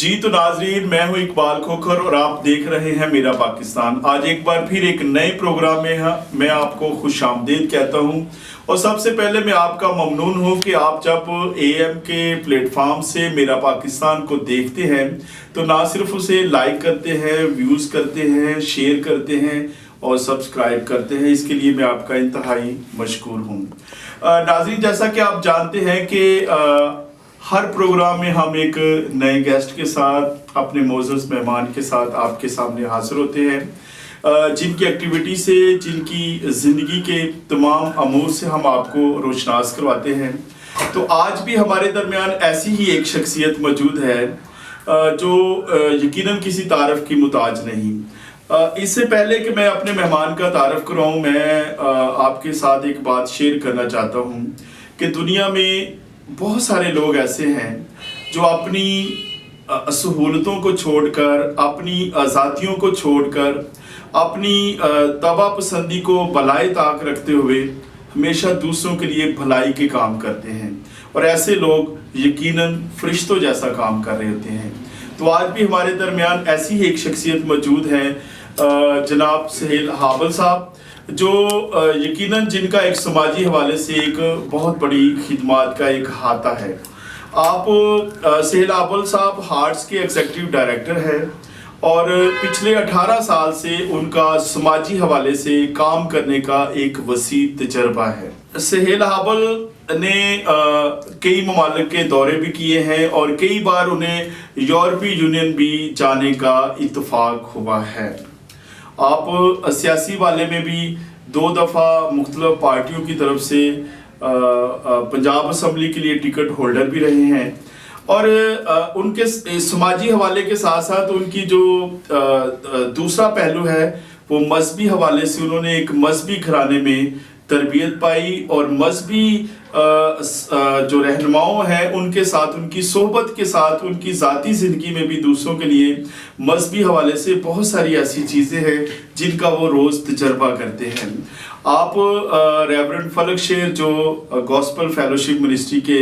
जी तो नाजरीन, मैं हूं इकबाल खोखर और आप देख रहे हैं मेरा पाकिस्तान। आज एक बार फिर एक नए प्रोग्राम में मैं आपको खुशामदीद कहता हूं। और सबसे पहले मैं आपका ममनून हूं कि आप जब AM के प्लेटफॉर्म से मेरा पाकिस्तान को देखते हैं तो ना सिर्फ उसे लाइक करते हैं, व्यूज़ करते हैं, शेयर करते हैं और सब्सक्राइब करते हैं। इसके लिए मैं आपका इंतहाई मशकूर हूँ। नाज़रीन, जैसा कि आप जानते हैं कि हर प्रोग्राम में हम एक नए गेस्ट के साथ, अपने मोअज़्ज़ज़ मेहमान के साथ आपके सामने हाजिर होते हैं, जिनकी एक्टिविटी से, जिनकी ज़िंदगी के तमाम अमूर से हम आपको रोशनास करवाते हैं। तो आज भी हमारे दरमियान ऐसी ही एक शख्सियत मौजूद है जो यकीनन किसी तारफ़ की मुताज नहीं। इससे पहले कि मैं अपने मेहमान का तारफ़ कराऊँ, मैं आपके साथ एक बात शेयर करना चाहता हूँ कि दुनिया में बहुत सारे लोग ऐसे हैं जो अपनी सहूलतों को छोड़कर, अपनी आज़ादियों को छोड़कर, अपनी तबा पसंदी को बलाए ताक रखते हुए हमेशा दूसरों के लिए भलाई के काम करते हैं। और ऐसे लोग यकीनन फरिश्तों जैसा काम कर रहे होते हैं। तो आज भी हमारे दरमियान ऐसी ही एक शख्सियत मौजूद है, जनाब सुहेल हाबल साहब, जो यकीनन जिनका एक समाजी हवाले से एक बहुत बड़ी खिदमत का एक हाथा है। आप सुहेल हाबल साहब हार्ट्स के एग्जीक्यूटिव डायरेक्टर हैं और पिछले 18 साल से उनका समाजी हवाले से काम करने का एक वसी तजर्बा है। सुहेल हाबल ने कई ममालिक के दौरे भी किए हैं और कई बार उन्हें यूरोपीय यूनियन भी जाने का इत्तफाक हुआ है। आप सियासी वाले में भी 2 दफ़ा मुख्तलिफ पार्टियों की तरफ से पंजाब असम्बली के लिए टिकट होल्डर भी रहे हैं। और उनके समाजी हवाले के साथ साथ उनकी जो दूसरा पहलू है वो मजहबी हवाले से, उन्होंने एक मजहबी घराने में तरबियत पाई और मजहबी जो रहनुमाओं हैं उनके साथ, उनकी सोहबत के साथ, उनकी ज़ाती ज़िंदगी में भी दूसरों के लिए मजहबी हवाले से बहुत सारी ऐसी चीज़ें हैं जिनका वो रोज़ तजर्बा करते हैं। आप रेवरेंड फलक शेर जो गॉस्पल फेलोशिप मिनिस्ट्री के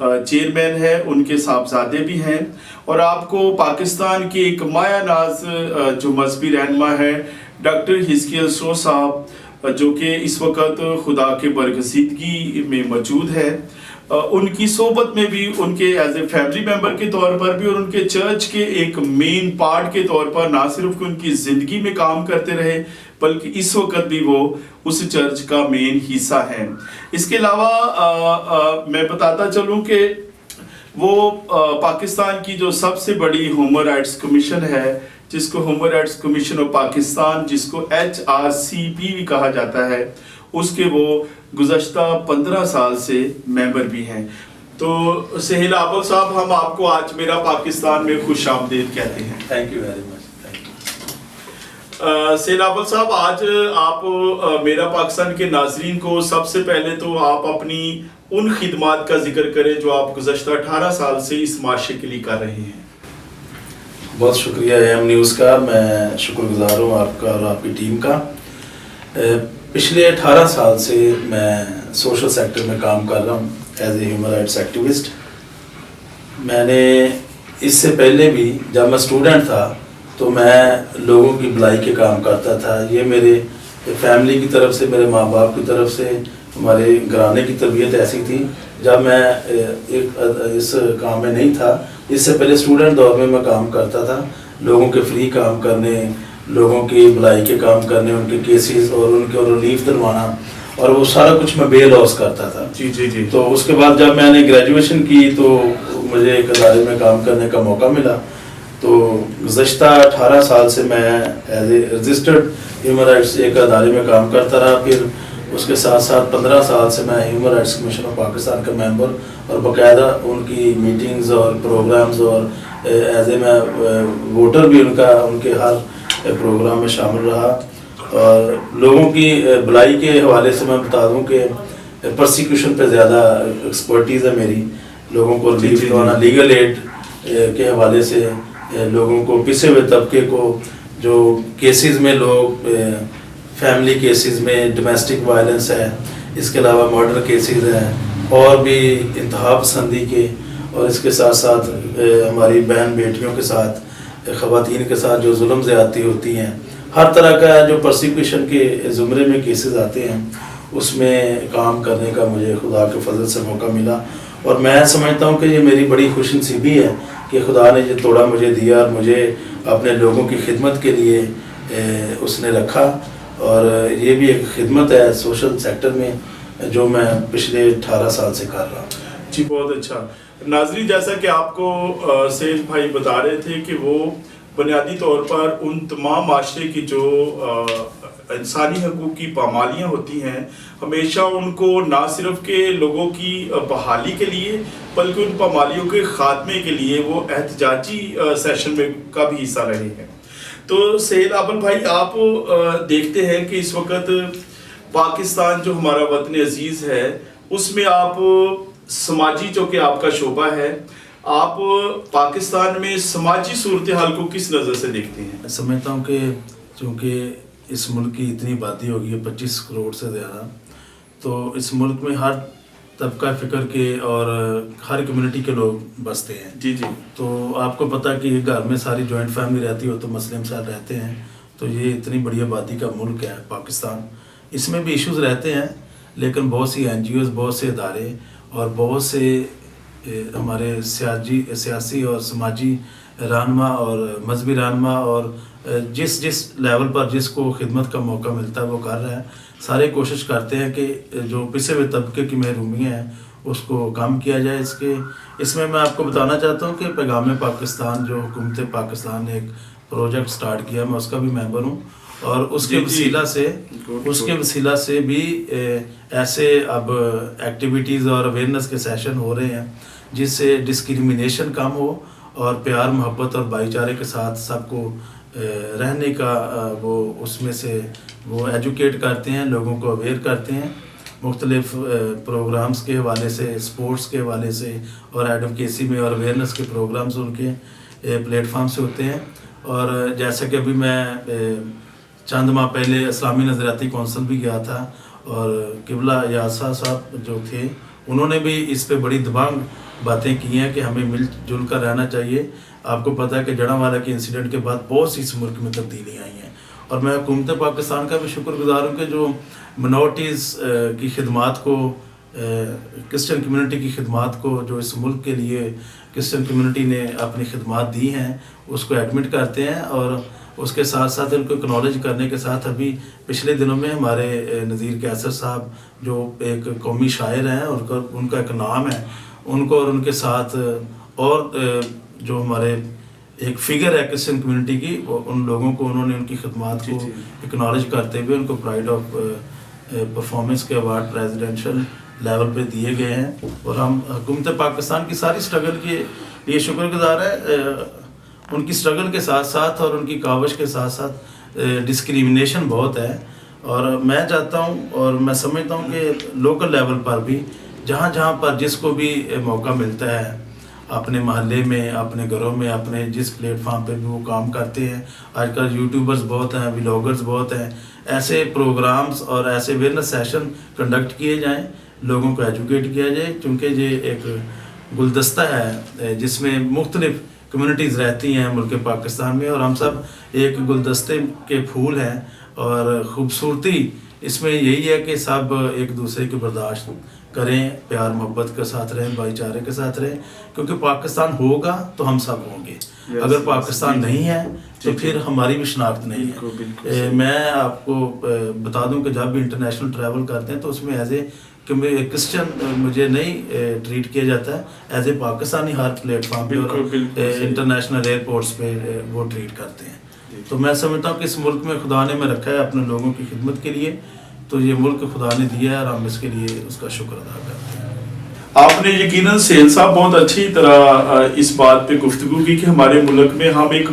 चेयरमैन हैं, उनके साहबजादे भी हैं। और आपको पाकिस्तान के एक माया नाज जो मजहबी रहनुमा है डॉक्टर हिजकियल सो साहब, जो कि इस वक्त खुदा के बरगज़ीदगी में मौजूद है, उनकी सोबत में भी, उनके एज ए फैमिली मेम्बर के तौर पर भी और उनके चर्च के एक मेन पार्ट के तौर पर ना सिर्फ उनकी ज़िंदगी में काम करते रहे बल्कि इस वक्त भी वो उस चर्च का मेन हिस्सा है। इसके अलावा मैं बताता चलूँ कि वो पाकिस्तान की जो सबसे बड़ी ह्यूमन राइट्स कमीशन है, जिसको human rights commission of Pakistan, जिसको HRCP भी कहा जाता है, उसके वो गुज़श्ता 15 साल से मेंबर भी हैं। तो सुहेल हाबल साहब, हम आपको आज मेरा पाकिस्तान में खुशामदीद कहते हैं। Thank you very much. Suhail Habal साहब, आज आप मेरा पाकिस्तान के नाजरीन को सबसे पहले तो आप अपनी उन खिदमात का जिक्र करें जो आप गुज़श्ता 18 साल से इस माशरे के लिए कर रहे हैं। बहुत शुक्रिया AM न्यूज़ का, मैं शुक्रगुजार हूँ आपका और आपकी टीम का। पिछले 18 साल से मैं सोशल सेक्टर में काम कर रहा हूँ as a human rights activist. मैंने इससे पहले भी जब मैं स्टूडेंट था तो मैं लोगों की भलाई के काम करता था। ये मेरे फैमिली की तरफ से, मेरे माँ बाप की तरफ से, हमारे घराने की तरबियत ऐसी थी। जब मैं इस काम में नहीं था, इससे पहले स्टूडेंट दौर में मैं काम करता था, लोगों के फ्री काम करने, लोगों की भलाई के काम करने, उनके केसेस और उनके रिलीफ दिलवाना, और वो सारा कुछ मैं बेल हाउस करता था। जी जी जी। तो उसके बाद जब मैंने ग्रेजुएशन की तो मुझे एक अदारे में काम करने का मौका मिला। तो गुज़श्ता 18 साल से मैं as a registered human rights एक अदारे में काम करता रहा। फिर उसके साथ साथ 15 साल से मैं human rights commission of Pakistan का मेंबर और बाकायदा उनकी मीटिंग्स और प्रोग्राम्स और एज ए मैं वोटर भी उनके हर प्रोग्राम में शामिल रहा। और लोगों की भलाई के हवाले से मैं बता दूं कि परसिक्यूशन पे ज़्यादा एक्सपर्टीज़ है मेरी। लोगों को रिलीफ दिलवाना, लीगल एड के हवाले से, लोगों को पिसे हुए तबके को जो केसेस में लोग फैमिली केसेस में डोमेस्टिक वायलेंस है, इसके अलावा मर्डर केसेस हैं और भी इंतहा पसंदी के اور اس کے ساتھ ساتھ ہماری بہن بیٹیوں کے ساتھ خواتین کے ساتھ جو ظلم زیادتی ہوتی ہیں، ہر طرح کا جو پرسیکیوشن کے زمرے میں کیسز آتے ہیں اس میں کام کرنے کا مجھے خدا کے فضل سے موقع ملا، اور میں سمجھتا ہوں کہ یہ میری بڑی خوش نصیبی ہے کہ خدا نے یہ توڑا مجھے دیا اور مجھے اپنے لوگوں کی خدمت کے لیے اس نے رکھا، اور یہ بھی ایک خدمت ہے سوشل سیکٹر میں جو میں پچھلے 18 سال سے کر رہا ہوں۔ جی بہت اچھا۔ ناظرین، جیسا کہ آپ کو سیل بھائی بتا رہے تھے کہ وہ بنیادی طور پر ان تمام معاشرے کی جو انسانی حقوق کی پامالیاں ہوتی ہیں، ہمیشہ ان کو نہ صرف کہ لوگوں کی بحالی کے لیے بلکہ ان پامالیوں کے خاتمے کے لیے وہ احتجاجی سیشن میں کا بھی حصہ رہے ہیں۔ تو سہیل ابل بھائی، آپ دیکھتے ہیں کہ اس وقت پاکستان جو ہمارا وطن عزیز ہے اس میں آپ سماجی جو کہ آپ کا شعبہ ہے، آپ پاکستان میں سماجی صورتحال کو کس نظر سے دیکھتے ہیں؟ میں سمجھتا ہوں کہ چونکہ اس ملک کی اتنی آبادی ہو گئی ہے 25 کروڑ سے زیادہ، تو اس ملک میں ہر طبقہ فکر کے اور ہر کمیونٹی کے لوگ بستے ہیں۔ جی جی۔ تو آپ کو پتہ کہ گھر میں ساری جوائنٹ فیملی رہتی ہو تو مسلم ساتھ رہتے ہیں، تو یہ اتنی بڑی آبادی کا ملک ہے پاکستان۔ اس میں بھی ایشوز رہتے ہیں، لیکن بہت سی NGOs، بہت سے ادارے اور بہت سے ہمارے سیاسی اور سماجی رہنما اور مذہبی رہنما اور جس لیول پر جس کو خدمت کا موقع ملتا ہے وہ کر رہے ہیں۔ سارے کوشش کرتے ہیں کہ جو پسے ہوئے طبقے کی محرومیاں ہیں اس کو کم کیا جائے۔ اس میں میں آپ کو بتانا چاہتا ہوں کہ پیغام پاکستان جو حکومت پاکستان نے ایک پروجیکٹ سٹارٹ کیا، میں اس کا بھی ممبر ہوں، اور اس کے وسیلہ سے بھی ایسے اب ایکٹیویٹیز اور اویئرنیس کے سیشن ہو رہے ہیں جس سے ڈسکریمنیشن کم ہو اور پیار محبت اور بھائی چارے کے ساتھ سب کو رہنے کا وہ اس میں سے وہ ایجوکیٹ کرتے ہیں، لوگوں کو اویئر کرتے ہیں مختلف پروگرامز کے حوالے سے، سپورٹس کے حوالے سے، اور ایڈوکیسی میں اور اویئرنیس کے پروگرامز ان کے پلیٹ فارم سے ہوتے ہیں۔ اور جیسا کہ ابھی میں چند ماہ پہلے اسلامی نظریاتی کونسل بھی گیا تھا، اور قبلہ یاسا صاحب جو تھے انہوں نے بھی اس پہ بڑی دبانگ باتیں کی ہیں کہ ہمیں مل جل کر رہنا چاہیے۔ آپ کو پتہ ہے کہ جڑاں والا کے انسیڈنٹ کے بعد بہت سی اس ملک میں تبدیلیاں آئی ہیں، اور میں حکومت پاکستان کا بھی شکر گزار ہوں کہ جو منورٹیز کی خدمات کو، کرسچن کمیونٹی کی خدمات کو جو اس ملک کے لیے کرسچن کمیونٹی نے اپنی خدمات دی ہیں اس کو ایڈمٹ کرتے ہیں، اور اس کے ساتھ ساتھ ان کو اکنالج کرنے کے ساتھ ابھی پچھلے دنوں میں ہمارے نذیر قیصر صاحب جو ایک قومی شاعر ہیں اور ان کا ایک نام ہے، ان کو اور ان کے ساتھ اور جو ہمارے ایک فگر ہے کرسچن کمیونٹی کی، ان لوگوں کو انہوں نے ان کی خدمات کو اکنالج کرتے ہوئے ان کو پرائڈ آف پرفارمنس کے ایوارڈ پریزیڈنشل لیول پہ دیے گئے ہیں۔ اور ہم حکومت پاکستان کی ساری سٹرگل کے لیے شکر گزار ہے، ان کی سٹرگل کے ساتھ ساتھ اور ان کی کاوش کے ساتھ ساتھ ڈسکریمنیشن بہت ہے، اور میں چاہتا ہوں اور میں سمجھتا ہوں کہ لوکل لیول پر بھی جہاں جہاں پر جس کو بھی موقع ملتا ہے اپنے محلے میں، اپنے گھروں میں، اپنے جس پلیٹ فارم پہ بھی وہ کام کرتے ہیں۔ آج کل یوٹیوبرز بہت ہیں، ولاگرز بہت ہیں، ایسے پروگرامز اور ایسے اویئرنیس سیشن کنڈکٹ کیے جائیں، لوگوں کو ایجوکیٹ کیا جائے، کیونکہ یہ ایک گلدستہ ہے جس میں مختلف کمیونٹیز رہتی ہیں ملک پاکستان میں، اور ہم سب ایک گلدستے کے پھول ہیں، اور خوبصورتی اس میں یہی ہے کہ سب ایک دوسرے کی برداشت کریں، پیار محبت کے ساتھ رہیں، بھائی چارے کے ساتھ رہیں، کیونکہ پاکستان ہوگا تو ہم سب ہوں گے، اگر پاکستان نہیں ہے تو پھر ہماری بھی شناخت نہیں ہے۔ میں آپ کو بتا دوں کہ جب بھی انٹرنیشنل ٹریول کرتے ہیں تو اس میں ایز اے کرسچن مجھے نہیں ٹریٹ کیا جاتا ہے، as a Pakistani Hare plate form پہ اور انٹرنیشنل ایئرپورٹس پہ وہ ٹریٹ کرتے ہیں۔ تو میں سمجھتا ہوں کہ اس ملک میں خدا نے میں رکھا ہے اپنے لوگوں کی خدمت کے لیے، تو یہ ملک خدا نے دیا ہے اور ہم اس کے لیے اس کا شکر ادا کرتے ہیں۔ آپ نے یقیناً سہیل صاحب بہت اچھی طرح اس بات پہ گفتگو کی کہ ہمارے ملک میں ہم ایک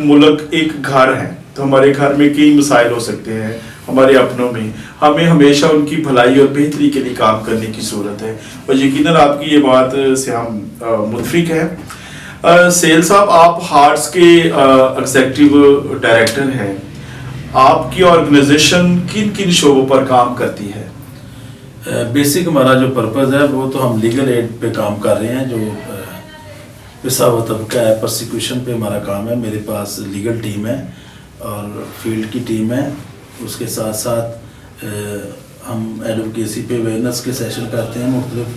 گھر ہیں، تو ہمارے گھر میں کئی مسائل ہو سکتے ہیں، ہمارے اپنوں میں ہمیں ہمیشہ ان کی بھلائی اور بہتری کے لیے کام کرنے کی ضرورت ہے، اور یقیناً آپ کی یہ بات سے ہم متفق ہیں۔ سہیل صاحب، آپ ہارٹس کے ایگزیکٹو ڈائریکٹر ہیں، آپ کی آرگنائزیشن کن کن شعبوں پر کام کرتی ہے؟ بیسک ہمارا جو پرپز ہے وہ تو ہم لیگل ایڈ پہ کام کر رہے ہیں، جو पिसा हुआ तबका है, प्रोसिक्यूशन पे हमारा काम है। मेरे पास लीगल टीम है और फील्ड की टीम है। उसके साथ साथ हम एडवोकेसी पे अवेयरनेस के सेशन करते हैं मुख्तलिफ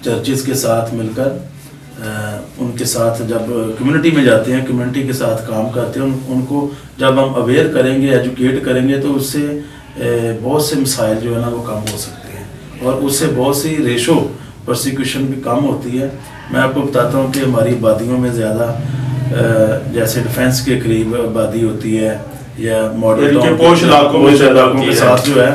चर्चेज़ के साथ मिलकर। उनके साथ जब कम्युनिटी में जाते हैं, कम्युनिटी के साथ काम करते हैं, उनको जब हम अवेयर करेंगे, एजुकेट करेंगे, तो उससे बहुत से मसाइल जो है ना वो कम हो सकते हैं और उससे बहुत सी रेशो प्रोसिक्यूशन भी कम होती है। मैं आपको बताता हूँ कि हमारी आबादियों में ज़्यादा जैसे डिफेंस के करीब आबादी होती है या मॉडल पोश इलाकों के साथ जो है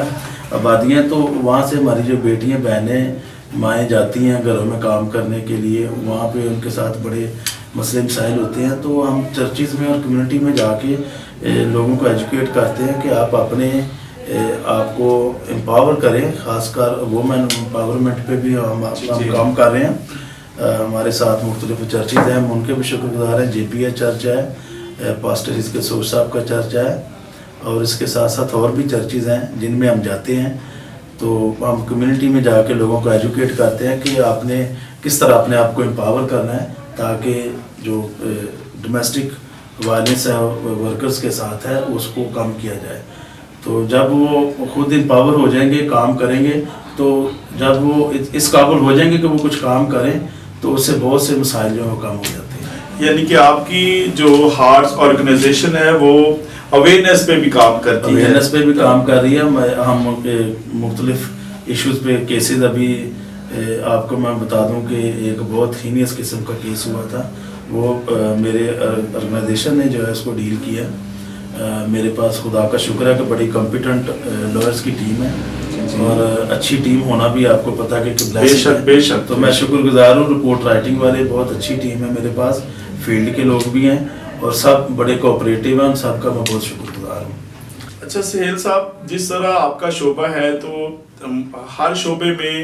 आबादियाँ, तो वहाँ से हमारी जो बेटियाँ बहनें माएँ जाती हैं घरों में काम करने के लिए, वहाँ पे उनके साथ बड़े मसले मसाइल होते हैं। तो हम चर्चिज़ में और कम्युनिटी में जाके लोगों को एजुकेट करते हैं कि आप अपने आपको एम्पावर करें, ख़ासकर वुमेन एम्पावरमेंट पे भी हम काम कर रहे हैं। हमारे साथ मुख्तलिफ चर्चेज़ हैं, हम उनके भी शुक्रगुजार हैं। JPA चर्च है, पास्टर इसके सोच साहब का चर्च है, और इसके साथ साथ और भी चर्चेज़ हैं जिनमें हम जाते हैं। तो हम कम्युनिटी में जाके लोगों को एजुकेट करते हैं कि आपने किस तरह अपने आप को एम्पावर करना है, ताकि जो डोमेस्टिक वायलेंस है वर्कर्स के साथ है उसको कम किया जाए। तो जब वो खुद एम्पावर हो जाएंगे, काम करेंगे, तो जब वो इस काबिल हो जाएंगे कि वो कुछ काम करें, तो उससे बहुत से मसाइल जो है कम हो जाते हैं। यानी कि आपकी जो हार्ट्स ऑर्गेनाइजेशन है वो अवेयरनेस पे भी काम करती है। अवेयरनेस पे भी काम कर रही है। हम मुख्तलिफ इश्यूज़ पे केसेस अभी आपको मैं बता दूं कि एक बहुत हीनियस किस्म का केस हुआ था, वो मेरे ऑर्गेनाइजेशन ने जो है उसको डील किया। मेरे पास खुदा का शुक्र है कि बड़ी कॉम्पिटेंट लॉयर्स की टीम है और अच्छी टीम होना भी आपको पता है कि बेशक। तो मैं शुक्रगुजार हूँ। रिपोर्ट राइटिंग वाले बहुत अच्छी टीम है मेरे पास, फील्ड के लोग भी हैं और सब बड़े कोऑपरेटिव हैं, उन सब का मैं बहुत शुक्रगुजार हूँ। अच्छा सुहेल साहब, जिस तरह आपका शोबा है, तो हर शोबे में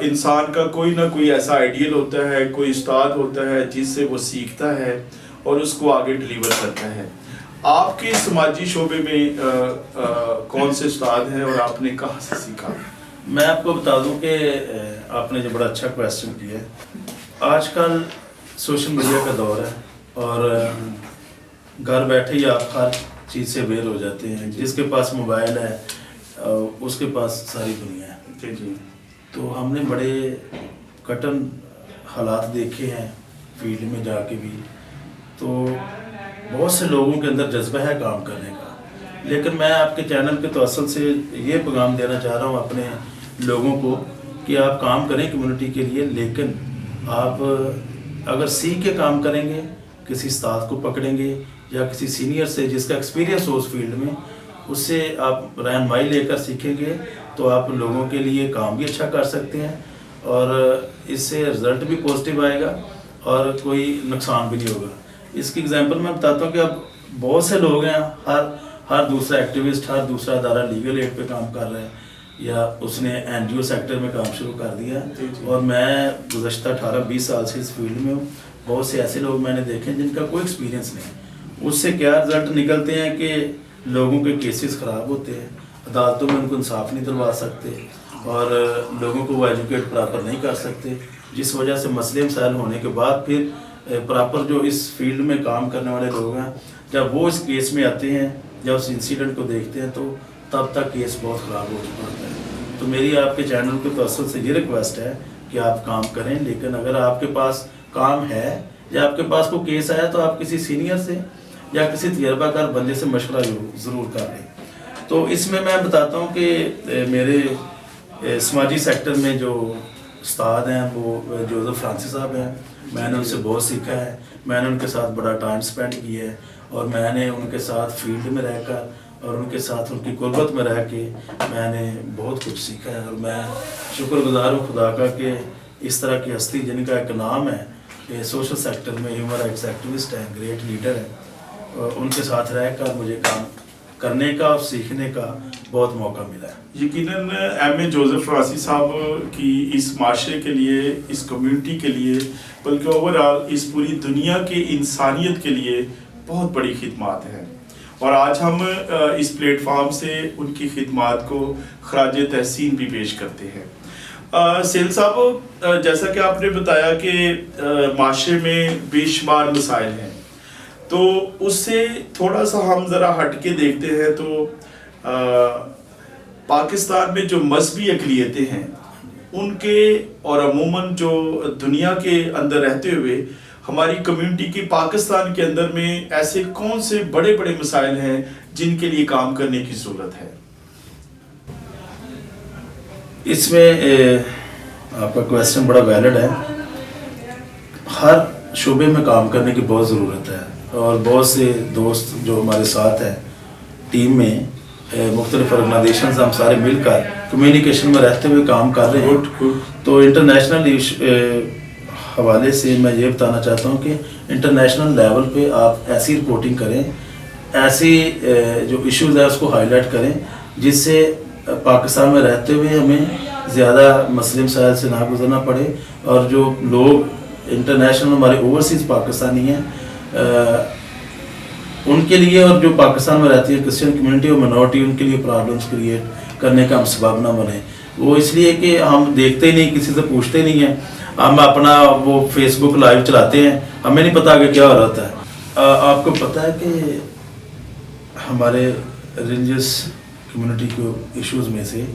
इंसान का कोई ना कोई ऐसा आइडियल होता है, कोई उस्ताद होता है जिससे वो सीखता है और उसको आगे डिलीवर करता है। आपके समाजी शोबे में कौन से उस्ताद हैं और आपने कहाँ से सीखा? मैं आपको बता दूं कि आपने जो बड़ा अच्छा क्वेश्चन किया है। आजकल सोशल मीडिया का दौर है और घर बैठे ही आप हर चीज़ से अवेयर हो जाते हैं। जिसके पास मोबाइल है उसके पास सारी दुनिया है। जी। तो हमने बड़े कठिन हालात देखे हैं फील्ड में जाके भी। तो बहुत से लोगों के अंदर जज्बा है काम करने का, लेकिन मैं आपके चैनल के तवसल से ये पैगाम देना चाह रहा हूँ अपने लोगों को कि आप काम करें कम्युनिटी के लिए, लेकिन आप अगर सीख के काम करेंगे, किसी उस्ताद को पकड़ेंगे या किसी सीनियर से जिसका एक्सपीरियंस हो उस फील्ड में, उससे आप रहनुमाई लेकर सीखेंगे, तो आप लोगों के लिए काम भी अच्छा कर सकते हैं और इससे रिज़ल्ट भी पॉजिटिव आएगा और कोई नुकसान भी नहीं होगा। इसकी एग्जांपल मैं बताता हूँ कि अब बहुत से लोग हैं, हर दूसरा एक्टिविस्ट, हर दूसरा अदारा लीगल एड पे काम कर रहा है या उसने NGO सेक्टर में काम शुरू कर दिया। और मैं गुज़श्ता 18-20 साल से इस फील्ड में हूँ। बहुत से ऐसे लोग मैंने देखे जिनका कोई एक्सपीरियंस नहीं। उससे क्या रिजल्ट निकलते हैं कि लोगों के केसेस ख़राब होते हैं, अदालतों में उनको इंसाफ नहीं दिलवा सकते और लोगों को वो एजुकेट प्रॉपर नहीं कर सकते, जिस वजह से मसले मसाइल होने के बाद फिर प्रॉपर जो इस फील्ड में काम करने वाले लोग हैं, जब वो इस केस में आते हैं, जब उस इंसिडेंट को देखते हैं, तो तब तक केस बहुत ख़राब हो चुका होता है। तो मेरी आपके चैनल के तवज्जुह से ये रिक्वेस्ट है कि आप काम करें, लेकिन अगर आपके पास काम है या आपके पास कोई केस आया तो आप किसी सीनियर से या किसी तजर्बाकार बंदे से मशवरा ज़रूर कर लें। तो इसमें मैं बताता हूँ कि मेरे समाजी सेक्टर में जो उस्ताद हैं वो जोसेफ फ्रांसिस साहब हैं। मैंने उनसे बहुत सीखा है, मैंने उनके साथ बड़ा टाइम स्पेंड किया है और मैंने उनके साथ फील्ड में रहकर और उनके साथ उनकी गुरबत में रह के मैंने बहुत कुछ सीखा है। और मैं शुक्रगुजार हूँ खुदा का कि इस तरह की हस्ती जिनका एक नाम है कि सोशल सेक्टर में ह्यूमन राइट्स एक्टिविस्ट हैं, ग्रेट लीडर हैं, और उनके साथ रहकर मुझे काम करने का और सीखने का बहुत मौका मिला है। यकीनन M.A. जोसेफ फ्रांसिस साहब की इस माशरे के लिए, इस कम्युनिटी के लिए, बल्कि ओवरऑल इस पूरी दुनिया की इंसानियत के लिए बहुत बड़ी खिदमत है। और आज हम इस प्लेटफार्म से उनकी खिदमत को खराज तहसीन भी पेश करते हैं। सेल साहब, जैसा कि आपने बताया कि माशरे में बेशुमार मसाइल हैं, तो उससे थोड़ा सा हम ज़रा हट के देखते हैं तो पाकिस्तान में जो मजहबी अक़लियतें हैं उनके और अमूमन जो दुनिया के अंदर रहते हुए हमारी कम्युनिटी की पाकिस्तान के अंदर में ऐसे कौन से बड़े बड़े मसाइल हैं जिनके लिए काम करने की ज़रूरत है? इसमें आपका क्वेश्चन बड़ा वैलिड है। हर शोबे में काम करने की बहुत ज़रूरत है और बहुत से दोस्त जो हमारे साथ हैं टीम में, मुख्तलिफ ऑर्गेनाइजेशन हम सारे मिलकर कम्युनिकेशन में रहते हुए काम कर रहे हैं। तो इंटरनेशनल हवाले से मैं ये बताना चाहता हूँ कि इंटरनेशनल लेवल पे आप ऐसी रिपोर्टिंग करें, ऐसी जो इश्यूज़ है उसको हाईलाइट करें जिससे पाकिस्तान में रहते हुए हमें ज़्यादा मसले मसाइल से ना गुजरना पड़े और जो लोग इंटरनेशनल हमारे ओवरसीज़ पाकिस्तानी हैं उनके लिए, और जो पाकिस्तान में रहती है क्रिश्चियन कम्युनिटी और मिनॉरिटी, उनके लिए प्रॉब्लम्स क्रिएट करने का हम सबब ना बने। वो इसलिए कि हम देखते ही नहीं, किसी से पूछते नहीं हैं, हम अपना वो फेसबुक लाइव चलाते हैं, हमें नहीं पता कि क्या हो रहा है। आपको पता है कि हमारे रिलीजियस कम्युनिटी के इश्यूज़ में से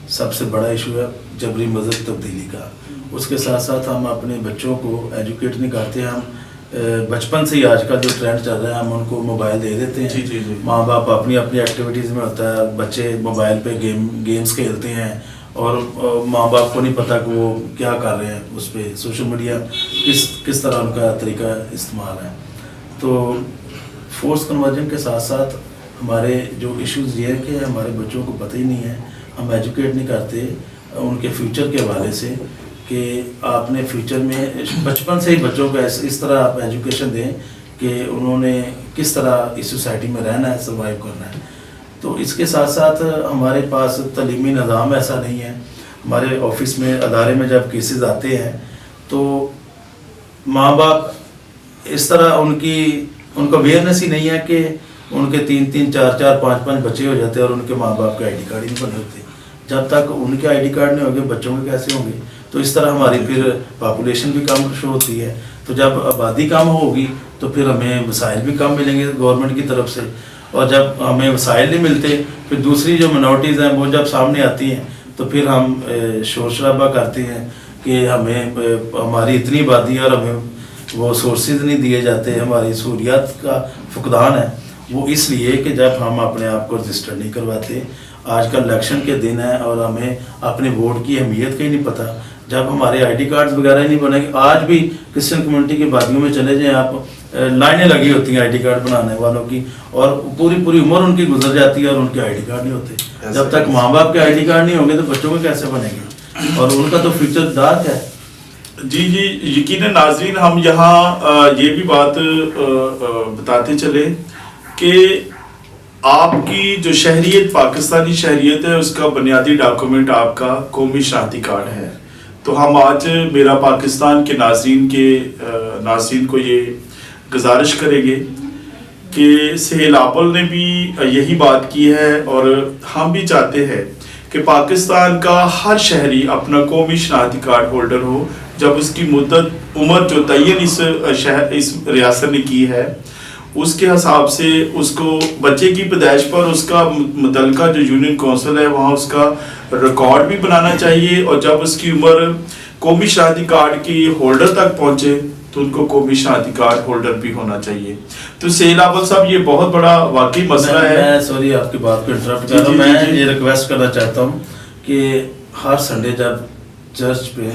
सबसे बड़ा इशू है जबरी मज़हब तब्दीली का। उसके साथ साथ हम अपने बच्चों को एजुकेट नहीं करते। हम बचपन से ही आजकल जो ट्रेंड चल रहा है हम उनको मोबाइल दे देते हैं। जी। माँ बाप अपनी अपनी एक्टिविटीज़ में होता है, बच्चे मोबाइल पे गेम्स खेलते हैं और माँ बाप को नहीं पता कि वो क्या कर रहे हैं उस पर, सोशल मीडिया किस तरह उनका तरीका इस्तेमाल है। तो फोर्स कन्वर्जन के साथ साथ हमारे जो इश्यूज़ ये है कि हमारे बच्चों को पता ही नहीं है, हम एजुकेट नहीं करते उनके फ्यूचर के हवाले से कि आपने फ्यूचर में बचपन से ही बच्चों को इस तरह आप एजुकेशन दें कि उन्होंने किस तरह इस सोसाइटी में रहना है, सर्वाइव करना है। तो इसके साथ साथ हमारे पास तलीमी निज़ाम ऐसा नहीं है। हमारे ऑफिस में, अदारे में जब केसेस आते हैं तो माँ बाप इस तरह उनको अवेयरनेस ही नहीं है कि उनके 3-3, 4-4, 5-5 बच्चे हो जाते हैं और उनके माँ बाप के आईडी कार्ड ही नहीं बने होते। जब तक उनके आईडी कार्ड नहीं होंगे बच्चों के कैसे होंगे? तो इस तरह हमारी फिर पॉपुलेशन भी कम शो होती है। तो जब आबादी कम होगी तो फिर हमें वसाइल भी कम मिलेंगे गवर्नमेंट की तरफ से, और जब हमें वसाइल नहीं मिलते फिर दूसरी जो मिनॉरिटीज़ हैं वो जब सामने आती हैं तो फिर हम शोर शराबा करते हैं कि हमें हमारी इतनी आबादी है और हमें वो सोर्सेज नहीं दिए जाते, हमारी सहूलियात का फुकदान है। वो इसलिए कि जब हम अपने आप को रजिस्टर नहीं करवाते। आजकल इलेक्शन के दिन है और हमें अपने वोट की अहमियत का ही नहीं पता। जब हमारे आईडी कार्ड्स वगैरह नहीं बनेंगे, आज भी क्रिश्चियन कम्युनिटी की वादियों में चले जाएं आप, लाइनें लगी होती हैं आईडी कार्ड बनाने वालों की, और पूरी उम्र उनकी गुजर जाती है और उनके आईडी कार्ड नहीं होते। जब तक माँ बाप के आईडी कार्ड नहीं होंगे तो बच्चों के कैसे बनेंगे, और उनका तो फ्यूचर डार्क है। जी, यकीनन नाज़रीन, हम यहाँ ये भी बात बताते चले कि आपकी जो शहरियत, पाकिस्तानी शहरियत है, उसका बुनियादी डॉक्यूमेंट आपका कौमी शनाख्ती कार्ड है। तो हम आज मेरा पाकिस्तान के नाज़रीन को ये गुजारिश करेंगे कि सेहल आपल ने भी यही बात की है और हम भी चाहते हैं कि पाकिस्तान का हर शहरी अपना कौमी शनाख्ती कार्ड होल्डर हो। जब उसकी उम्र जो तयन इस रियासत ने की है उसके हिसाब से उसको बच्चे की पैदाइश पर उसका मुतल्लिका जो यूनियन कौंसिल है वहाँ उसका रिकॉर्ड भी बनाना चाहिए, और जब उसकी उम्र कौमी शनाख्ती कार्ड की होल्डर तक पहुँचे तो उनको कौमी शनाख्ती कार्ड होल्डर भी होना चाहिए। तो सेहल आपल साहब, ये बहुत बड़ा वाकई मसला है। मैं सॉरी आपकी बात को इंटरप्ट कर रहा हूँ। मैं ये रिक्वेस्ट करना चाहता हूँ कि हर संडे जब चर्च पे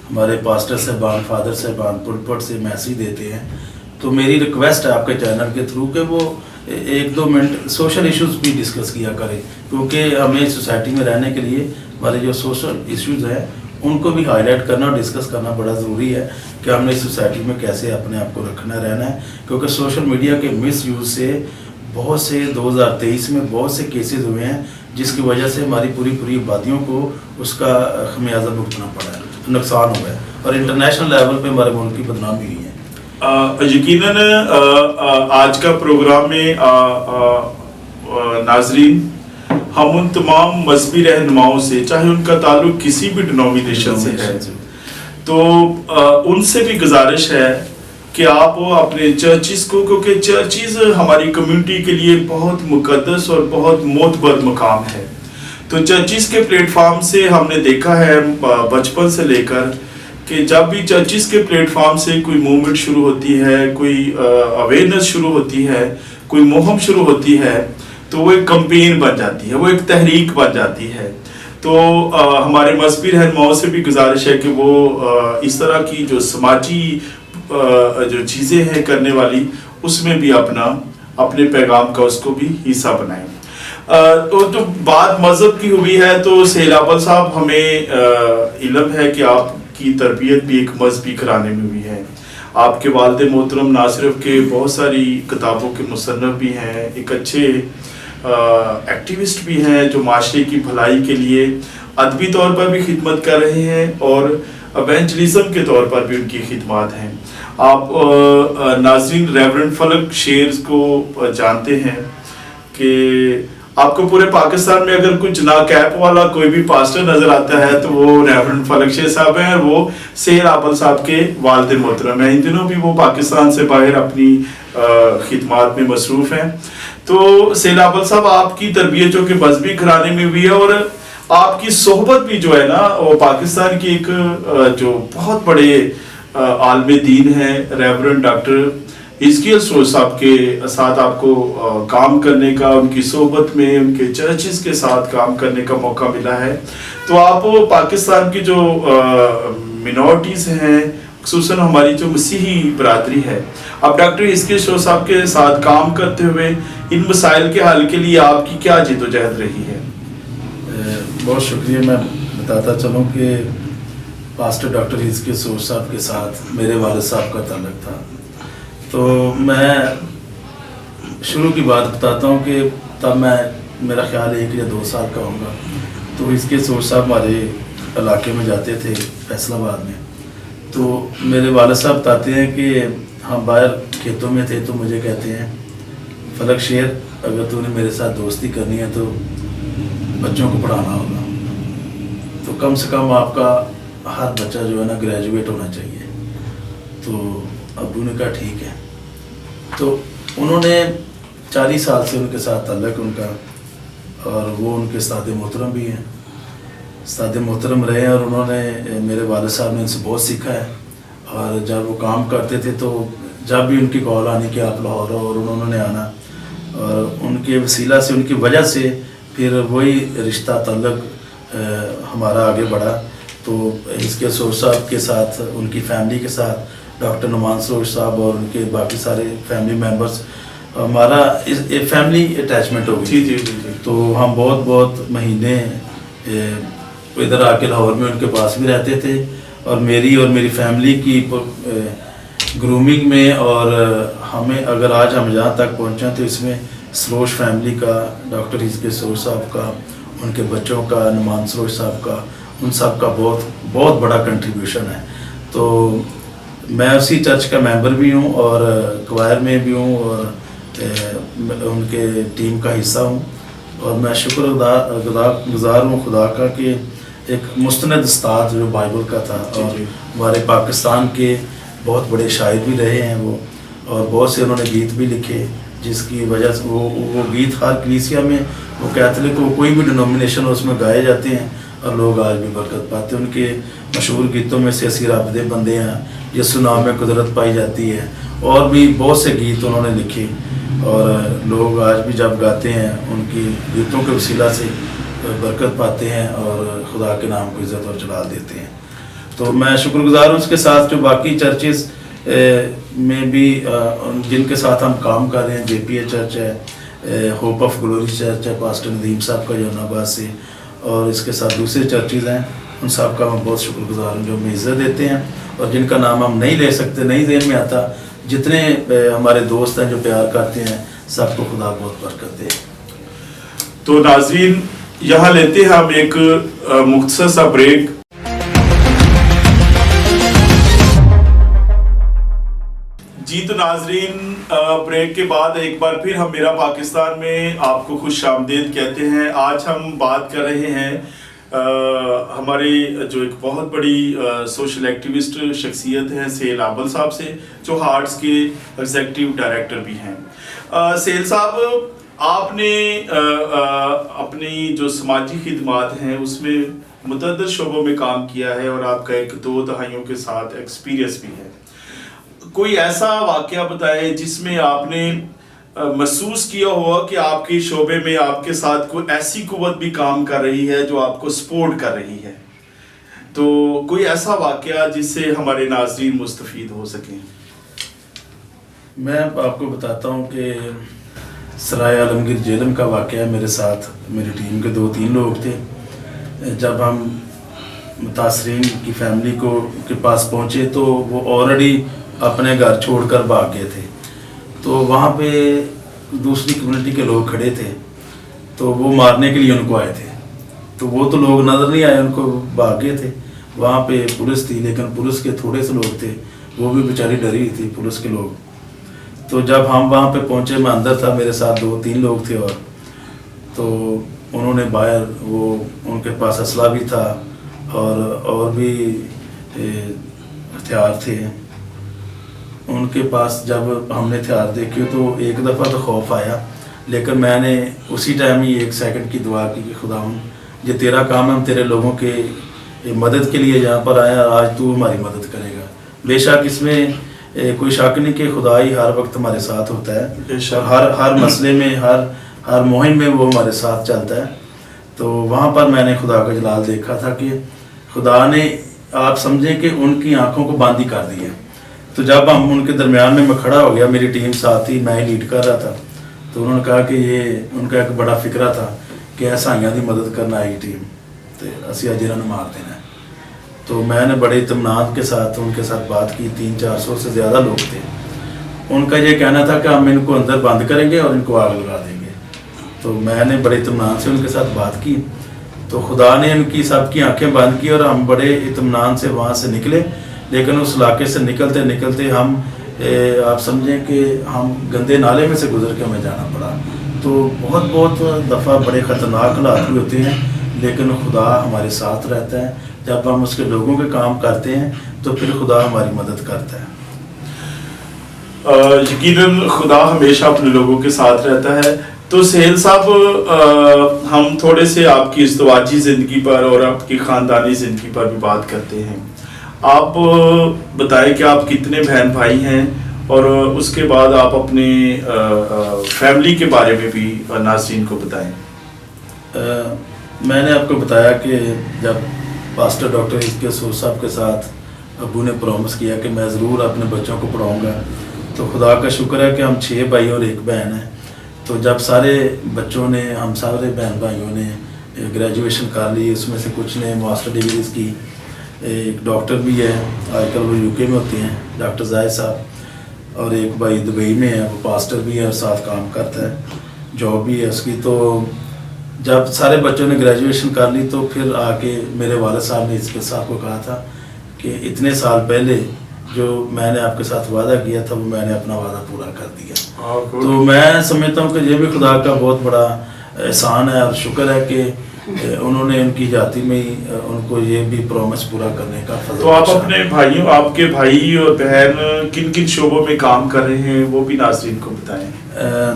हमारे पास्टर साहबान, फादर साहबान पुलपट से मैसेज देते हैं, तो मेरी रिक्वेस्ट है आपके चैनल के थ्रू कि वो 1-2 मिनट सोशल इश्यूज़ भी डिस्कस किया करें, क्योंकि हमें सोसाइटी में रहने के लिए हमारे जो सोशल इश्यूज़ हैं उनको भी हाईलाइट करना और डिस्कस करना बड़ा ज़रूरी है कि हमने इस सोसाइटी में कैसे अपने आप को रखना रहना है। क्योंकि सोशल मीडिया के मिस यूज़ से बहुत से 2023 में बहुत से केसेस हुए हैं जिसकी वजह से हमारी पूरी आबादियों को उसका खमियाजा भुगतना पड़ा है, नुकसान हुआ है, और इंटरनेशनल लेवल पे हमारे मुल्क की बदनामी हुई है। यकीनन आज का प्रोग्राम में नाजरीन हम उन तमाम मजहबी रहनुमाओं से, चाहे उनका ताल्लुक किसी भी डिनोमिनेशन से है, तो उनसे भी गुजारिश है कि आप अपने चर्चिस को, क्योंकि चर्चिस हमारी कम्युनिटी के लिए बहुत मुकद्दस और बहुत मोतबर मकाम है, तो चर्चिस के प्लेटफॉर्म से हमने देखा है बचपन से लेकर कि जब भी चर्चिस के प्लेटफॉर्म से कोई मूवमेंट शुरू होती है, कोई अवेयरनेस शुरू होती है, कोई मुहिम शुरू होती है, तो वो एक कैंपेन बन जाती है, वो एक तहरीक बन जाती है। तो हमारे मजहबी रहनुमाओं से भी गुजारिश है कि वो इस तरह की जो समाजी जो चीज़ें हैं करने वाली, उसमें भी अपने पैगाम का उसको भी हिस्सा बनाएं। तो बात मज़हब की हुई है, तो सहेलाबल साहब, हमें इल्म है कि आपकी तरबियत भी एक मजहबी घराने में हुई है। आपके वालिद मोहतरम ना सिर्फ के बहुत सारी किताबों के मुसन्नफ़ भी हैं, एक अच्छे एक्टिविस्ट भी हैं जो माशरे की भलाई के लिए अदबी तौर पर भी खिदमत कर रहे हैं और एवेंजलिज्म के तौर पर भी उनकी खिदमत हैं। आप नाज़रीन रेवरेंड फलक शेर को जानते हैं कि आपको पूरे पाकिस्तान में अगर कुछ ना कैप वाला कोई भी पास्टर नजर आता है तो वो रेवरेंड फलक शेर साहब हैं, और वो सहेलाबल साहब के वालिद मोहतरम हैं। इन दिनों भी वो पाकिस्तान से बाहर अपनी खिदमत में मसरूफ़ हैं। तो सहेलाबल साहब, आपकी तरबियत जो कि मजहबी घराने में हुई है और आपकी सोहबत भी जो है ना, वो पाकिस्तान की एक जो बहुत बड़े आलमे दीन है रेवरेंड डॉक्टर हिजकियल सरोज साहब के साथ आपको काम करने का, उनकी सोहबत में, उनके चर्चिस के साथ काम करने का मौका मिला है। तो आप पाकिस्तान की जो मिनॉरिटीज़ हैं, खुसूसन हमारी जो मसीही बरादरी है, आप डॉक्टर हिजकियल सरोज साहब के साथ काम करते हुए इन मसाइल के हल के लिए आपकी क्या जिद्दोजहद रही है? बहुत शुक्रिया। मैं बताता चलूँ कि पास्टर डॉक्टर हिजकियल सरोज साहब के साथ मेरे वालिद साहब का ताल्लुक था। तो मैं शुरू की बात बताता हूँ कि तब मैं, मेरा ख्याल 1 या 2 साल का होगा, तो हिजकियल सरोज साहब हमारे इलाके में जाते थे फैसलाबाद में। तो मेरे वालिद साहब बताते हैं कि हम बाहर खेतों में थे, तो मुझे कहते हैं, फलक शेर, अगर तूने मेरे साथ दोस्ती करनी है तो बच्चों को पढ़ाना होगा, तो कम से कम आपका हर बच्चा जो है ना ग्रेजुएट होना चाहिए। तो अब्बू ने कहा ठीक है। तो उन्होंने 40 साल से उनके साथ ताल्लुक़ उनका, और वो उनके उस्ताद मोहतरम भी हैं, उस्ताद मोहतरम रहे हैं, और उन्होंने, मेरे वालिद साहब ने उनसे बहुत सीखा है। और जब वो काम करते थे तो जब भी उनकी कॉल आनी कि आप लाहौर हो, और उन्होंने आना, और उनके वसीला से, उनकी वजह से फिर वही रिश्ता ताल्लुक़ हमारा आगे बढ़ा। तो हिजकियल सरोज साहब के साथ, उनकी फैमिली के साथ, डॉक्टर नुमान सरोज साहब और उनके बाकी सारे फैमिली मेम्बर्स, हमारा एक फैमिली अटैचमेंट हो गई। जी। तो हम बहुत महीने इधर आके लाहौर में उनके पास भी रहते थे, और मेरी फैमिली की ग्रूमिंग में, और हमें, अगर आज हम जहाँ तक पहुँचे तो इसमें सरोज फैमिली का, डॉक्टर हिजकियल सरोज साहब का, उनके बच्चों का, नुमान सरोज साहब का, उन सब का बहुत बड़ा कंट्रीब्यूशन है। तो मैं उसी चर्च का मेंबर भी हूँ और क्वायर में भी हूँ, और उनके टीम का हिस्सा हूँ, और मैं शुक्रगुज़ार हूँ खुदा का कि एक मुस्तनद उस्ताद जो बाइबल का था, और हमारे पाकिस्तान के बहुत बड़े शायर भी रहे हैं वो, और बहुत से उन्होंने गीत भी लिखे, जिसकी वजह से वो गीत हर कलीसिया में, वो कैथलिक को कोई भी डिनोमिनेशन उसमें गाए जाते हैं, और लोग आज भी बरकत पाते हैं। उनके मशहूर गीतों में से असी रब दे बंदे हैं, यसु नाम में कुदरत पाई जाती है, और भी बहुत से गीत उन्होंने लिखे, और लोग आज भी जब गाते हैं उनकी गीतों के वसीला से बरकत पाते हैं, और खुदा के नाम को इज़्ज़त और जलाल देते हैं। तो मैं शुक्रगुज़ार हूँ उसके साथ जो बाकी चर्चेस में भी जिनके साथ हम काम कर रहे हैं, JPA चर्च है, होप ऑफ ग्लोरी चर्च है, पास्टर नदीम साहब का जौनाबाद से, और इसके साथ दूसरे चर्चेज़ हैं, उन सब का मैं बहुत शुक्रगुज़ार हूँ जो हमें इज़्ज़त देते हैं, और जिनका नाम हम नहीं ले सकते, नहीं ज़हन में आता, जितने हमारे दोस्त हैं जो प्यार करते हैं, सबको खुदा बहुत बरकत दे। तो नाज़रीन, यहाँ लेते हैं हम एक मुख्तसर सा ब्रेक। جی تو ناظرین بریک کے بعد ایک بار پھر ہم میرا پاکستان میں آپ کو خوش آمدید کہتے ہیں. آج ہم بات کر رہے ہیں ہمارے جو ایک بہت بڑی سوشل ایکٹیوسٹ شخصیت ہیں سہیل آبل صاحب سے, جو ہارٹس کے ایگزیکٹو ڈائریکٹر بھی ہیں. سہیل صاحب, آپ نے اپنی جو سماجی خدمات ہیں اس میں متعدد شعبوں میں کام کیا ہے اور آپ کا ایک 2 دہائیوں کے ساتھ ایکسپیرینس بھی ہے. کوئی ایسا واقعہ بتائیں جس میں آپ نے محسوس کیا ہوا کہ آپ کے شعبے میں آپ کے ساتھ کوئی ایسی قوت بھی کام کر رہی ہے جو آپ کو سپورٹ کر رہی ہے. تو کوئی ایسا واقعہ جس سے ہمارے ناظرین مستفید ہو سکیں. میں آپ کو بتاتا ہوں کہ سرائے عالمگیر جہلم کا واقعہ میرے ساتھ میری ٹیم کے 2-3 لوگ تھے. جب ہم متاثرین کی فیملی کے پاس پہنچے تو وہ آلریڈی اپنے گھر چھوڑ کر بھاگ گئے تھے. تو وہاں پہ دوسری کمیونٹی کے لوگ کھڑے تھے تو وہ مارنے کے لیے ان کو آئے تھے. تو وہ تو لوگ نظر نہیں آئے, ان کو بھاگ گئے تھے. وہاں پہ پولیس تھی لیکن پولیس کے تھوڑے سے لوگ تھے, وہ بھی بیچاری ڈری تھی پولیس کے لوگ. تو جب ہم وہاں پہ پہنچے, میں اندر تھا, میرے ساتھ 2-3 لوگ تھے اور تو انہوں نے باہر, وہ ان کے پاس اسلحہ بھی تھا اور بھی ہتھیار تھے ان کے پاس. جب ہم نے ہتھیار دیکھے تو ایک دفعہ تو خوف آیا, لیکن میں نے اسی ٹائم ہی 1 سیکنڈ کی دعا کی کہ خداوند یہ تیرا کام ہے, ہم تیرے لوگوں کے مدد کے لیے یہاں پر آیا, آج تو ہماری مدد کرے گا. بے شک اس میں کوئی شک نہیں کہ خدا ہی ہر وقت ہمارے ساتھ ہوتا ہے اور ہر مسئلے میں, ہر مہم میں وہ ہمارے ساتھ چلتا ہے. تو وہاں پر میں نے خدا کا جلال دیکھا تھا کہ خدا نے, آپ سمجھیں کہ ان کی آنکھوں کو باندھی کر دی ہے. تو جب ہم ان کے درمیان میں کھڑا ہو گیا, میری ٹیم ساتھ ہی, میں ہی لیڈ کر رہا تھا, تو انہوں نے کہا کہ یہ ان کا ایک بڑا فکرہ تھا کہ عیسائیاں دی مدد کرنا آئی ٹیم تو اسی اج انہوں نے مار دینا ہے. تو میں نے بڑے اطمینان کے ساتھ ان کے ساتھ بات کی. 300-400 سے زیادہ لوگ تھے. ان کا یہ کہنا تھا کہ ہم ان کو اندر بند کریں گے اور ان کو آگ لگا دیں گے. تو میں نے بڑے اطمینان سے ان کے ساتھ بات کی. تو خدا نے ان کی سب کی آنکھیں بند کی اور ہم بڑے اطمینان سے وہاں سے نکلے. لیکن اس علاقے سے نکلتے نکلتے ہم آپ سمجھیں کہ ہم گندے نالے میں سے گزر کے ہمیں جانا پڑا. تو بہت دفعہ بڑے خطرناک حالات بھی ہوتے ہیں, لیکن خدا ہمارے ساتھ رہتا ہے. جب ہم اس کے لوگوں کے کام کرتے ہیں تو پھر خدا ہماری مدد کرتا ہے. یقیناً خدا ہمیشہ اپنے لوگوں کے ساتھ رہتا ہے. تو سہیل صاحب, ہم تھوڑے سے آپ کی ازدواجی زندگی پر اور آپ کی خاندانی زندگی پر بھی بات کرتے ہیں. آپ بتائیں کہ آپ کتنے بہن بھائی ہیں, اور اس کے بعد آپ اپنے فیملی کے بارے میں بھی ناظرین کو بتائیں. میں نے آپ کو بتایا کہ جب پاسٹر ڈاکٹر عزت یسوع صاحب کے ساتھ ابو نے پرومس کیا کہ میں ضرور اپنے بچوں کو پڑھاؤں گا, تو خدا کا شکر ہے کہ ہم 6 بھائی اور 1 بہن ہیں. تو جب سارے بچوں نے, ہم سارے بہن بھائیوں نے گریجویشن کر لی, اس میں سے کچھ نے ماسٹر ڈگریز کی. ایک ڈاکٹر بھی ہے, آج کل وہ UK میں ہوتے ہیں, ڈاکٹر زاہد صاحب, اور ایک بھائی دبئی میں ہے, وہ پاسٹر بھی ہے اور ساتھ کام کرتا ہے, جاب بھی ہے اس کی. تو جب سارے بچوں نے گریجویشن کر لی تو پھر آ کے میرے والد صاحب نے اس کے صاحب کو کہا تھا کہ اتنے سال پہلے جو میں نے آپ کے ساتھ وعدہ کیا تھا وہ میں نے اپنا وعدہ پورا کر دیا. تو میں سمجھتا ہوں کہ یہ بھی خدا کا بہت بڑا احسان ہے اور شکر ہے کہ انہوں نے ان کی جاتی میں ہی ان کو یہ بھی پرومس پورا کرنے کا فضل. تو آپ اپنے بھائیوں, آپ کے بھائی اور بہن کن کن شعبوں میں کام کر رہے ہیں وہ بھی ناظرین کو بتائیں.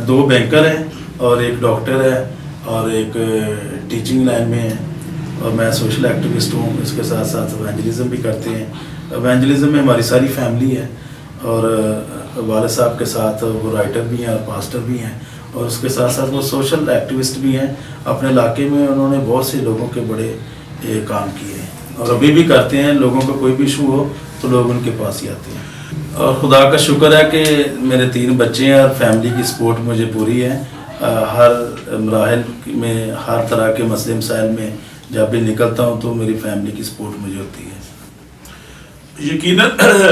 2 بینکر ہیں اور 1 ڈاکٹر ہے اور 1 ٹیچنگ لائن میں ہے, اور میں سوشل ایکٹیوسٹ ہوں. اس کے ساتھ ساتھ ایونجلزم بھی کرتے ہیں. ایونجلزم میں ہماری ساری فیملی ہے, اور والد صاحب کے ساتھ وہ رائٹر بھی ہیں اور پاسٹر بھی ہیں, اور اس کے ساتھ ساتھ وہ سوشل ایکٹیوسٹ بھی ہیں. اپنے علاقے میں انہوں نے بہت سے لوگوں کے بڑے کام کیے ہیں اور ابھی بھی کرتے ہیں. لوگوں کا کوئی بھی ایشو ہو تو لوگ ان کے پاس ہی آتے ہیں. اور خدا کا شکر ہے کہ میرے 3 بچے ہیں اور فیملی کی سپورٹ مجھے پوری ہے. ہر مراحل میں, ہر طرح کے مسئلے مسائل میں جب بھی نکلتا ہوں تو میری فیملی کی سپورٹ مجھے ہوتی ہے. یقیناً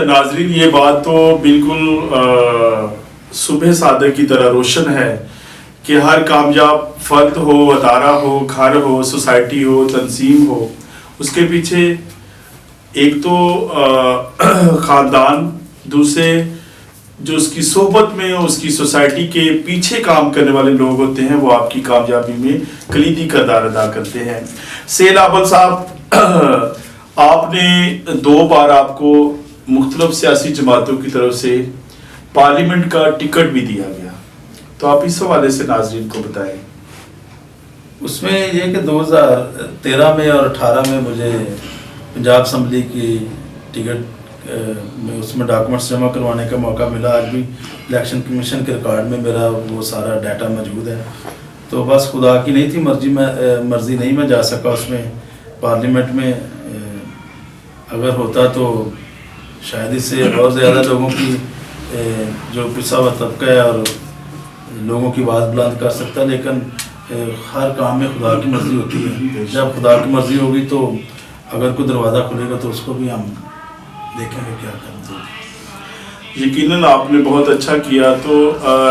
ناظرین, یہ بات تو بالکل صبح صادق کی طرح روشن ہے کہ ہر کامیاب فرد ہو, ادارہ ہو, گھر ہو, سوسائٹی ہو, تنظیم ہو, اس کے پیچھے ایک تو خاندان, دوسرے جو اس کی صحبت میں اس کی سوسائٹی کے پیچھے کام کرنے والے لوگ ہوتے ہیں وہ آپ کی کامیابی میں کلیدی کردار ادا کرتے ہیں۔ سہیل ابل صاحب، آپ نے 2 بار آپ کو مختلف سیاسی جماعتوں کی طرف سے پارلیمنٹ کا ٹکٹ بھی دیا گیا، تو آپ اس حوالے سے ناظرین کو بتائیں۔ اس میں یہ کہ 2013 میں اور 18 میں مجھے پنجاب اسمبلی کی ٹکٹ میں اس میں ڈاکومنٹس جمع کروانے کا موقع ملا۔ آج بھی الیکشن کمیشن کے ریکارڈ میں میرا وہ سارا ڈیٹا موجود ہے۔ تو بس خدا کی نہیں تھی مرضی نہیں میں جا سکا اس میں پارلیمنٹ میں۔ اگر ہوتا تو شاید اس سے اور زیادہ لوگوں کی جو پسا ہوا طبقہ ہے اور لوگوں کی بات بلند کر سکتا، لیکن ہر کام میں خدا کی مرضی ہوتی ہے۔ جب خدا کی مرضی ہوگی تو اگر کوئی دروازہ کھلے گا تو اس کو بھی ہم دیکھیں گے کیا کرتے ہیں۔ یقیناً آپ نے بہت اچھا کیا۔ تو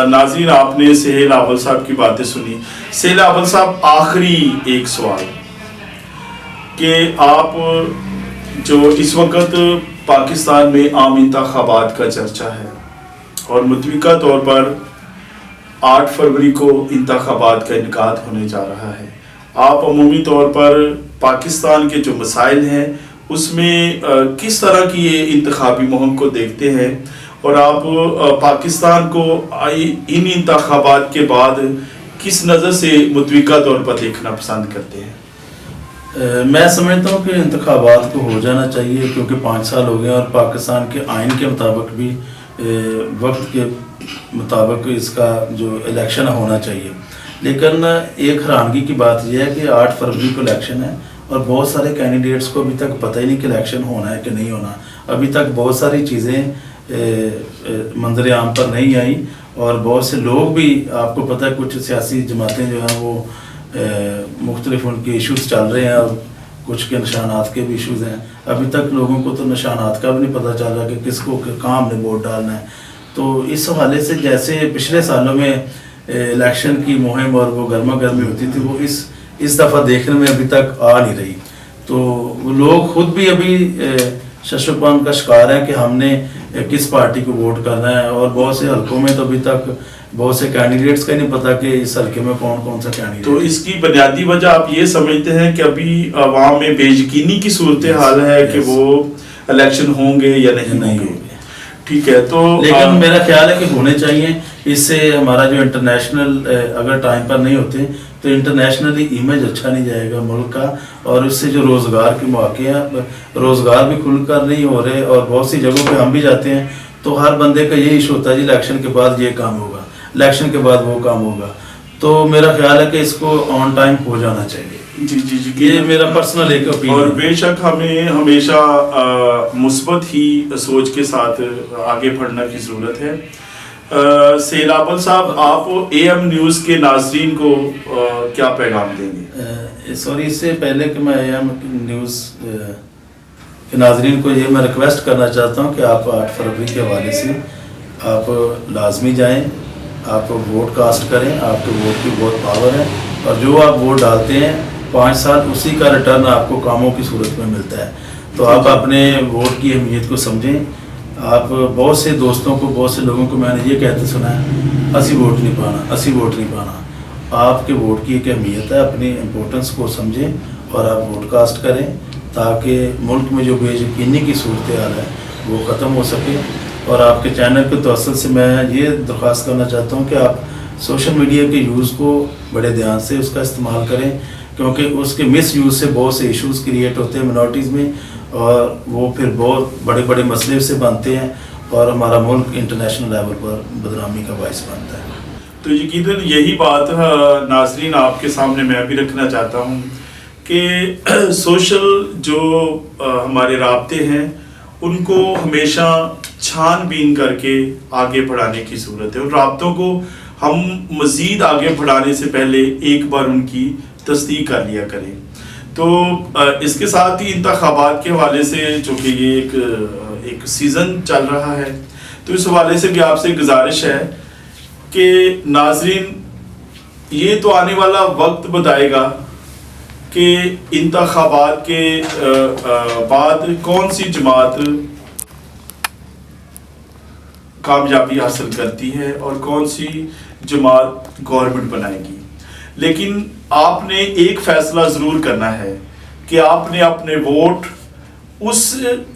ناظرین، آپ نے سہیل ابل صاحب کی باتیں سنی۔ سہیل ابل صاحب، آخری ایک سوال کہ آپ جو اس وقت پاکستان میں عام انتخابات کا چرچا ہے اور متوقع طور پر 8 فروری کو انتخابات کا انعقاد ہونے جا رہا ہے، آپ عمومی طور پر پاکستان کے جو مسائل ہیں اس میں کس طرح کی یہ انتخابی مہم کو دیکھتے ہیں، اور آپ پاکستان کو ان انتخابات کے بعد کس نظر سے متوقع طور پر دیکھنا پسند کرتے ہیں؟ میں سمجھتا ہوں کہ انتخابات کو ہو جانا چاہیے، کیونکہ 5 سال ہو گئے اور پاکستان کے آئین کے مطابق بھی وقت کے مطابق اس کا جو الیکشن ہونا چاہیے۔ لیکن ایک حیرانگی کی بات یہ ہے کہ 8 فروری کو الیکشن ہے اور بہت سارے کینڈیڈیٹس کو ابھی تک پتہ ہی نہیں کہ الیکشن ہونا ہے کہ نہیں ہونا۔ ابھی تک بہت ساری چیزیں منظر عام پر نہیں آئیں اور بہت سے لوگ بھی، آپ کو پتہ ہے کچھ سیاسی جماعتیں جو ہیں وہ مختلف ان کے ایشوز چل رہے ہیں اور کچھ کے نشانات کے بھی ایشوز ہیں۔ ابھی تک لوگوں کو تو نشانات کا بھی نہیں پتہ چل رہا کہ کس کو کہاں ہم نے ووٹ ڈالنا ہے۔ تو اس حوالے سے جیسے پچھلے سالوں میں الیکشن کی مہم اور وہ گرما گرمی ہوتی تھی، وہ اس دفعہ دیکھنے میں ابھی تک آ نہیں رہی۔ تو وہ لوگ خود بھی ابھی ششوپان کا شکار ہیں کہ ہم نے کس پارٹی کو ووٹ کرنا ہے، اور بہت سے حلقوں میں تو ابھی تک بہت سے کینڈیڈیٹس کا نہیں پتا کہ اس حلقے میں کون سا کینڈیڈیٹ۔ تو اس کی بنیادی وجہ آپ یہ سمجھتے ہیں کہ ابھی عوام میں بے یقینی کی صورتحال ہے کہ وہ الیکشن ہوں گے یا نہیں ہوں گے؟ ٹھیک ہے، تو لیکن میرا خیال ہے کہ ہونے چاہیے۔ اس سے ہمارا جو انٹرنیشنل اگر ٹائم پر نہیں ہوتے تو انٹرنیشنلی امیج اچھا نہیں جائے گا ملک کا، اور اس سے جو روزگار کے مواقع ہیں، روزگار بھی کھل کر نہیں ہو رہے، اور بہت سی جگہوں پہ ہم بھی جاتے ہیں تو ہر بندے کا یہ ایشو ہوتا ہے جی الیکشن کے بعد یہ کام ہوگا، الیکشن کے بعد وہ کام ہوگا۔ تو میرا خیال ہے کہ اس کو آن ٹائم ہو جانا چاہیے۔ جی یہ میرا پرسنل ایک اوپینین۔ اور بے شک ہمیں ہمیشہ مثبت ہی سوچ کے ساتھ آگے بڑھنے کی ضرورت ہے۔ سہیل ابل صاحب، آپ اے ایم نیوز کے ناظرین کو کیا پیغام دیں گے؟ سوری، اس سے پہلے کہ میں اے ایم نیوز کے ناظرین کو یہ میں ریکویسٹ کرنا چاہتا ہوں کہ آپ 8 فروری کے حوالے سے آپ لازمی جائیں، آپ ووٹ کاسٹ کریں، آپ کے ووٹ کی بہت پاور ہے، اور جو آپ ووٹ ڈالتے ہیں 5 سال اسی کا ریٹرن آپ کو کاموں کی صورت میں ملتا ہے۔ تو آپ اپنے ووٹ کی اہمیت کو سمجھیں۔ آپ بہت سے دوستوں کو، بہت سے لوگوں کو میں نے یہ کہتے سنا ہے اسی ووٹ نہیں پانا۔ آپ کے ووٹ کی ایک اہمیت ہے، اپنی امپورٹنس کو سمجھیں اور آپ ووٹ کاسٹ کریں تاکہ ملک میں جو بے یقینی کی صورتحال ہے وہ ختم ہو سکے۔ اور آپ کے چینل کے توسط سے میں یہ درخواست کرنا چاہتا ہوں کہ آپ سوشل میڈیا کے یوز کو بڑے دھیان سے اس کا استعمال کریں، کیونکہ اس کے مس یوز سے بہت سے ایشوز کریٹ ہوتے ہیں منورٹیز میں، اور وہ پھر بہت بڑے بڑے مسئلے سے بنتے ہیں اور ہمارا ملک انٹرنیشنل لیول پر بدنامی کا باعث بنتا ہے۔ تو یقیناً یہی بات ناظرین آپ کے سامنے میں بھی رکھنا چاہتا ہوں کہ سوشل جو ہمارے رابطے ہیں ان کو ہمیشہ چھان بین کر کے آگے بڑھانے کی ضرورت ہے، اور رابطوں کو ہم مزید آگے بڑھانے سے پہلے ایک بار ان کی تصدیق کر لیا کریں۔ تو اس کے ساتھ ہی انتخابات کے حوالے سے جو کہ یہ ایک سیزن چل رہا ہے، تو اس حوالے سے بھی آپ سے گزارش ہے کہ ناظرین یہ تو آنے والا وقت بتائے گا کہ انتخابات کے بعد کون سی جماعت कामयाबी हासिल करती है और कौन सी जमात गवर्नमेंट बनाएगी। लेकिन आपने एक फैसला ज़रूर करना है कि आपने अपने वोट उस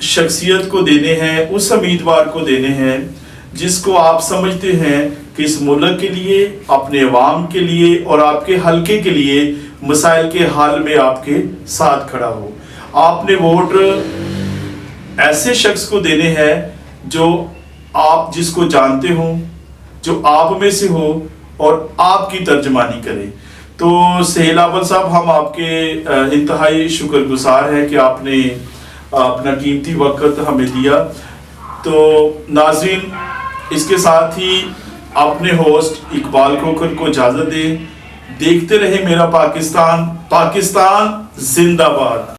शख्सियत को देने हैं, उस उम्मीदवार को देने हैं जिसको आप समझते हैं कि इस मुल्क के लिए, अपने अवाम के लिए और आपके हलके के लिए मसाइल के हल में आपके साथ खड़ा हो। आपने वोट ऐसे शख्स को देने हैं जो आप जिसको जानते हो, जो आप में से हो और आपकी तर्जमानी करे। तो सहेल अव्वल साहब, हम आपके इंतहाई शुक्रगुजार हैं कि आपने अपना कीमती वक्त हमें दिया। तो नाज़रीन, इसके साथ ही अपने होस्ट इकबाल खोखर को इजाज़त दें। देखते रहे मेरा पाकिस्तान, पाकिस्तान जिंदाबाद।